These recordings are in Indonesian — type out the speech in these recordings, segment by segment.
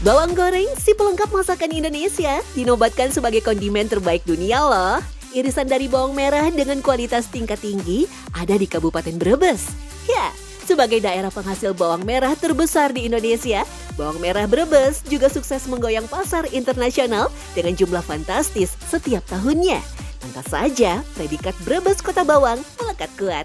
Bawang goreng, si pelengkap masakan Indonesia, dinobatkan sebagai kondimen terbaik dunia loh. Irisan dari bawang merah dengan kualitas tingkat tinggi ada di Kabupaten Brebes. Ya, sebagai daerah penghasil bawang merah terbesar di Indonesia, bawang merah Brebes juga sukses menggoyang pasar internasional dengan jumlah fantastis setiap tahunnya. Pantas saja predikat Brebes Kota Bawang melekat kuat.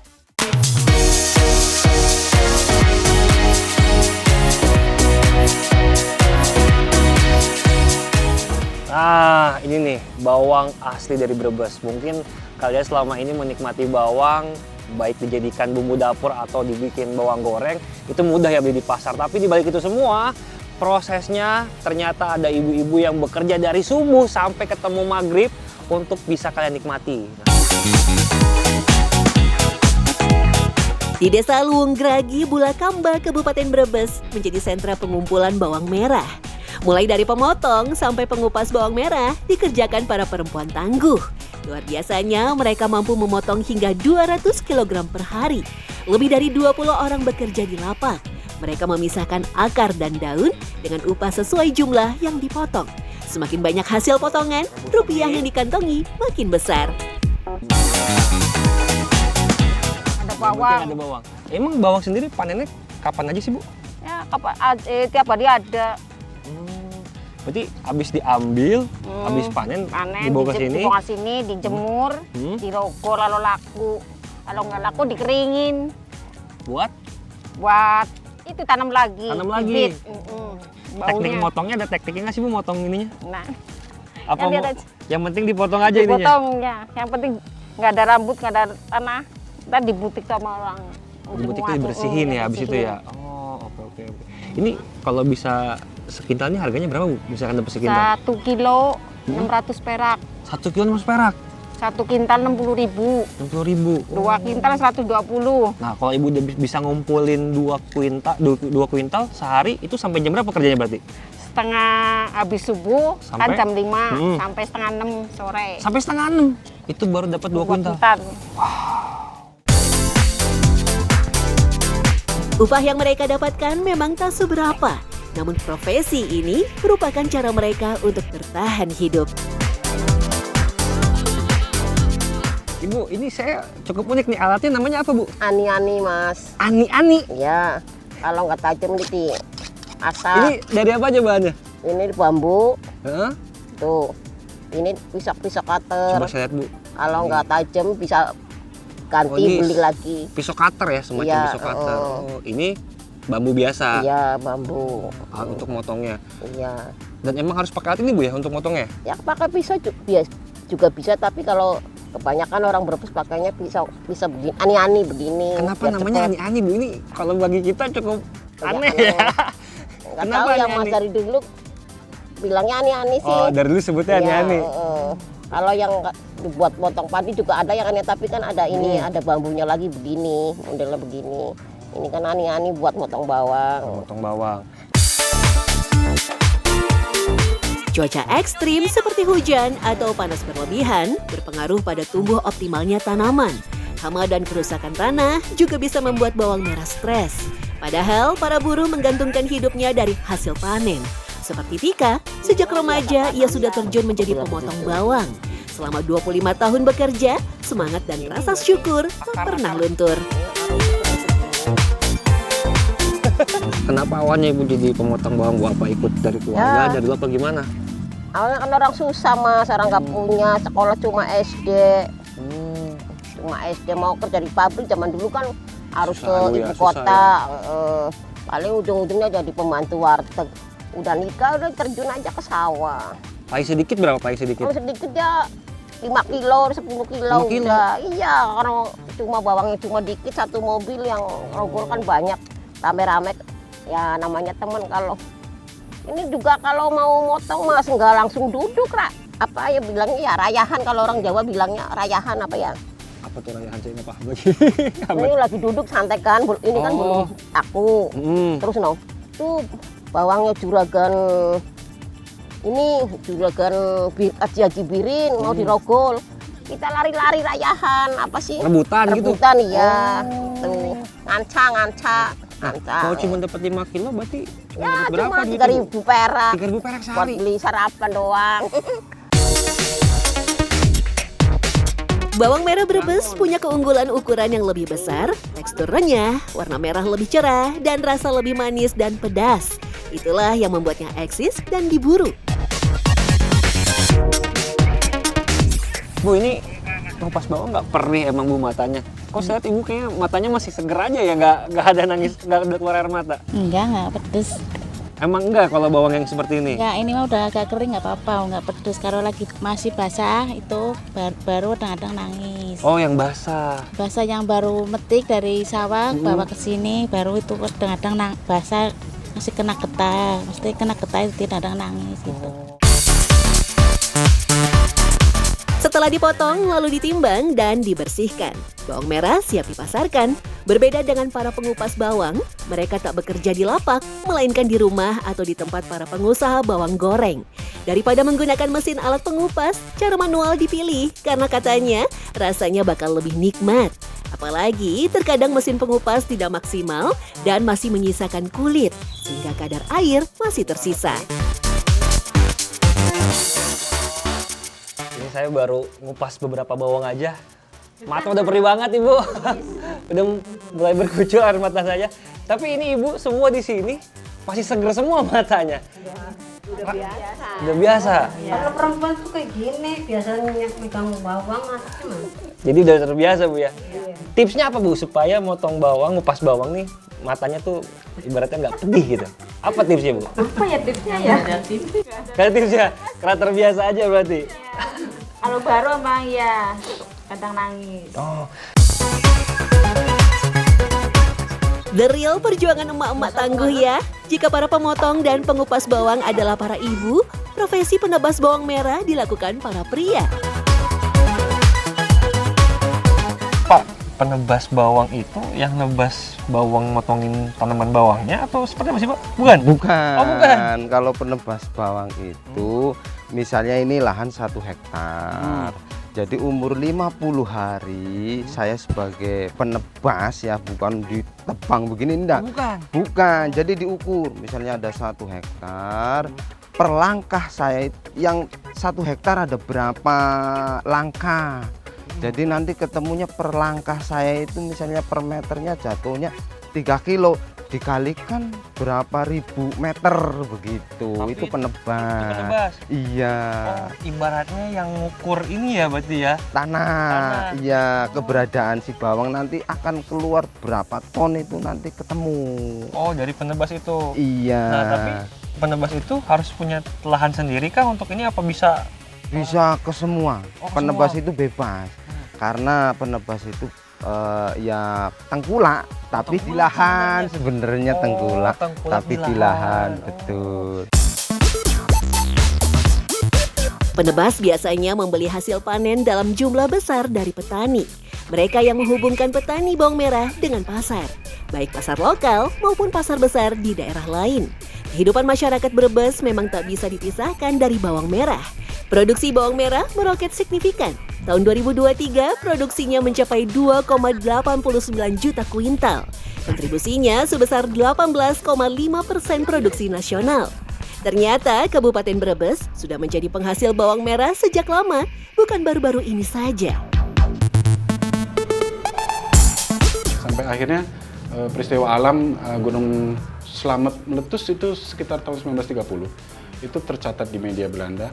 Nah, ini nih bawang asli dari Brebes. Mungkin kalian selama ini menikmati bawang, baik dijadikan bumbu dapur atau dibikin bawang goreng, itu mudah ya beli di pasar. Tapi di balik itu semua, prosesnya ternyata ada ibu-ibu yang bekerja dari subuh sampai ketemu maghrib untuk bisa kalian nikmati. Di Desa Luwung Gragi, Bulakamba, Kabupaten Brebes menjadi sentra pengumpulan bawang merah. Mulai dari pemotong sampai pengupas bawang merah dikerjakan para perempuan tangguh. Luar biasanya mereka mampu memotong hingga 200 kg per hari. Lebih dari 20 orang bekerja di lapak. Mereka memisahkan akar dan daun dengan upah sesuai jumlah yang dipotong. Semakin banyak hasil potongan, rupiah yang dikantongi makin besar. Ada bawang. Ada bawang. Emang bawang sendiri panennya kapan aja sih, Bu? Ya, tiap hari ada. Berarti habis diambil, habis panen dibawa ke sini, dijemur, dirogol lalu laku. Kalau nggak laku dikeringin. Buat itu tanam lagi. Bibit. Teknik motongnya ada tekniknya nggak sih, Bu, motong ininya? Nah, apa yang penting dipotong aja ininya? Dipotong ya. Yang penting nggak ada rambut, nggak ada tanah. Ntar dibutik sama orang. Di butik itu dibersihin ya, habis itu ya. Oh, oke. Ini kalau bisa sekintalnya harganya berapa, Bu? Misalkan dapat sekintal? 1 kilo 600 perak. 1 kilo 600 perak? 1 kintal 60.000. 60.000. 2 kintal 120. Nah, kalau Ibu udah bisa ngumpulin 2 kuintal sehari, itu sampai jam berapa kerjanya berarti? Setengah habis subuh, kan Sampai? jam 5 sampai setengah 6 sore. Sampai setengah 6? Itu baru dapat 2 kuintal? Upah yang mereka dapatkan memang tak seberapa. Namun profesi ini merupakan cara mereka untuk bertahan hidup. Ibu, ini saya cukup unik nih, alatnya namanya apa, Bu? Ani-ani, Mas. Ani-ani? Ya, kalau nggak tajam gitu asap. Ini dari apa aja bahannya? Ini bambu. Hah? Tuh, ini pisau cutter. Coba saya lihat, Bu. Kalau nggak tajam bisa ganti, beli lagi. Pisau cutter ya, semacam Ya, pisau cutter. Oh, ini bambu biasa? Iya, bambu. Untuk motongnya? Iya. Dan emang harus pakai alat ini, Bu, ya, untuk motongnya? Ya, pakai pisau juga bisa, tapi kalau kebanyakan orang Brebes pakainya pisau begini, ani-ani begini. Kenapa namanya ani-ani, Bu? Ini kalau bagi kita cukup aneh ya. Nggak tahu ya, Mas, dari dulu bilangnya ani-ani sih. Oh, dari dulu sebutnya ani-ani. Kalau yang dibuat potong padi juga ada yang aneh, tapi kan ada ini, ada bambunya lagi begini, modelnya begini. Ini kan ani-ani buat motong bawang. Motong bawang. Cuaca ekstrim seperti hujan atau panas berlebihan berpengaruh pada tumbuh optimalnya tanaman. Hama dan kerusakan tanah juga bisa membuat bawang merah stres. Padahal para buruh menggantungkan hidupnya dari hasil panen. Seperti Tika, sejak remaja ia sudah terjun menjadi pemotong bawang. Selama 25 tahun bekerja, semangat dan rasa syukur tak pernah luntur. Kenapa awalnya Ibu jadi pemotong bawang, Bu? Apa ikut dari keluarga, dari dulu apa gimana? Awalnya kan orang susah, Mas, orang nggak punya, sekolah cuma SD. Cuma SD, mau kerja di pabrik zaman dulu kan harus susah, ke ibu kota. Paling ujung-ujungnya jadi pembantu warteg. Udah nikah, udah terjun aja ke sawah. Paling sedikit berapa, paling sedikit? Kalau sedikit ya 5 kilo, 10 kilo. 5 kilo? Udah. Iya, karena cuma bawangnya cuma dikit, satu mobil yang rogol kan banyak. Rame-rame, ya namanya teman. Kalau ini juga kalau mau motong, Mas, nggak langsung duduk, apa ya bilangnya ya rayahan, kalau orang Jawa bilangnya rayahan apa ya? Apa tuh rayahan, saya nggak paham lagi. Ini lagi duduk santai kan, ini kan belum aku. Terus tuh bawangnya juragan Haji Birin mau dirogol. Kita lari-lari rayahan, apa sih? Rebutan gitu? Rebutan, iya. Tuh, nganca. Kalau cuma dapat 5 kilo berarti Ya dapat berapa cuma duitnya, 3.000 perak 3.000 perak buat sehari. beli sarapan doang. Bawang merah Brebes punya keunggulan ukuran yang lebih besar, tekstur renyah, warna merah lebih cerah, dan rasa lebih manis dan pedas. Itulah yang membuatnya eksis dan diburu. Bu, ini ngupas bawang nggak perih emang Bu matanya? Kok saya lihat Ibu kayaknya matanya masih seger aja ya, nggak ada nangis, nggak ada keluar air mata. Enggak pedes. Emang enggak kalau bawang yang seperti ini? Enggak, ini mah udah agak kering nggak apa-apa, nggak pedes. Kalau lagi masih basah itu baru kadang-kadang nangis. Oh, yang basah. Basah yang baru metik dari sawah bawa ke sini, baru itu kadang-kadang basah masih kena getah. Mesti kena getah itu kadang nangis gitu. Setelah dipotong, lalu ditimbang dan dibersihkan. Bawang merah siap dipasarkan. Berbeda dengan para pengupas bawang, mereka tak bekerja di lapak, melainkan di rumah atau di tempat para pengusaha bawang goreng. Daripada menggunakan mesin alat pengupas, cara manual dipilih karena katanya rasanya bakal lebih nikmat. Apalagi terkadang mesin pengupas tidak maksimal dan masih menyisakan kulit, sehingga kadar air masih tersisa. Ini saya baru ngupas beberapa bawang aja. Mata udah perih banget Ibu. Udah mulai berkucur air mata saya. Tapi ini Ibu semua di sini masih seger semua matanya. Udah biasa. Udah biasa. Kalau perempuan tuh kayak gini, biasanya megang bawang atau gimana? Jadi udah terbiasa Bu ya. Tipsnya apa Bu supaya motong bawang, ngupas bawang nih matanya tuh ibaratnya nggak pedih gitu. Apa tipsnya Bu? Apa ya tipsnya ya? Ada tips. Kan tipsnya karena terbiasa aja berarti. Kalau baru emang ya kadang nangis. Oh. The real perjuangan emak-emak tangguh ya. Jika para pemotong dan pengupas bawang adalah para ibu, profesi penebas bawang merah dilakukan para pria. Pak, penebas bawang itu yang nebas bawang motongin tanaman bawangnya atau seperti apa sih Pak? Bukan? Bukan. Oh, bukan. Kalau penebas bawang itu misalnya ini lahan 1 hektar. Jadi umur 50 hari saya sebagai penebas ya, bukan ditebang begini enggak. Bukan. Bukan. Jadi diukur. Misalnya ada 1 hektar, per langkah saya yang 1 hektar ada berapa langkah. Jadi nanti ketemunya per langkah saya itu misalnya per meternya jatuhnya 3 kilo. Dikalikan berapa ribu meter begitu. Tapi itu penebas. penebas? Iya. Oh, ibaratnya yang ngukur ini ya berarti ya? Tanah. Iya, keberadaan si bawang nanti akan keluar berapa ton itu nanti ketemu. Oh, dari penebas itu? Iya. Nah, tapi penebas itu harus punya lahan sendiri kah untuk ini apa bisa? Bisa ke semua. Oh, ke Penebas semua. itu bebas. Karena penebas itu ya tengkulak, tapi di lahan sebenarnya tengkulak, tapi di lahan, betul. Penebas biasanya membeli hasil panen dalam jumlah besar dari petani. Mereka yang menghubungkan petani bawang merah dengan pasar, baik pasar lokal maupun pasar besar di daerah lain. Kehidupan masyarakat Brebes memang tak bisa dipisahkan dari bawang merah. Produksi bawang merah meroket signifikan. Tahun 2023, produksinya mencapai 2,89 juta kuintal. Kontribusinya sebesar 18,5% produksi nasional. Ternyata Kabupaten Brebes sudah menjadi penghasil bawang merah sejak lama, bukan baru-baru ini saja. Sampai akhirnya peristiwa alam Gunung Slamet meletus itu sekitar tahun 1930. Itu tercatat di media Belanda.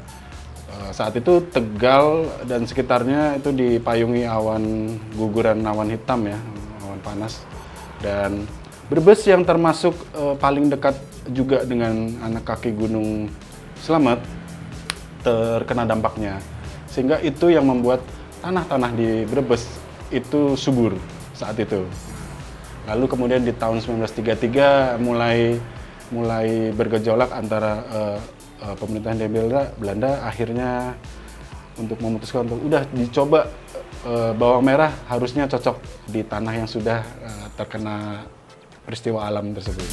Saat itu Tegal dan sekitarnya itu dipayungi awan guguran awan hitam ya, awan panas. Dan Brebes yang termasuk paling dekat juga dengan anak kaki Gunung Slamet terkena dampaknya. Sehingga itu yang membuat tanah-tanah di Brebes itu subur saat itu. Lalu kemudian di tahun 1933 mulai bergejolak antara pemerintahan dari Belanda akhirnya untuk memutuskan untuk udah dicoba bawang merah harusnya cocok di tanah yang sudah terkena peristiwa alam tersebut.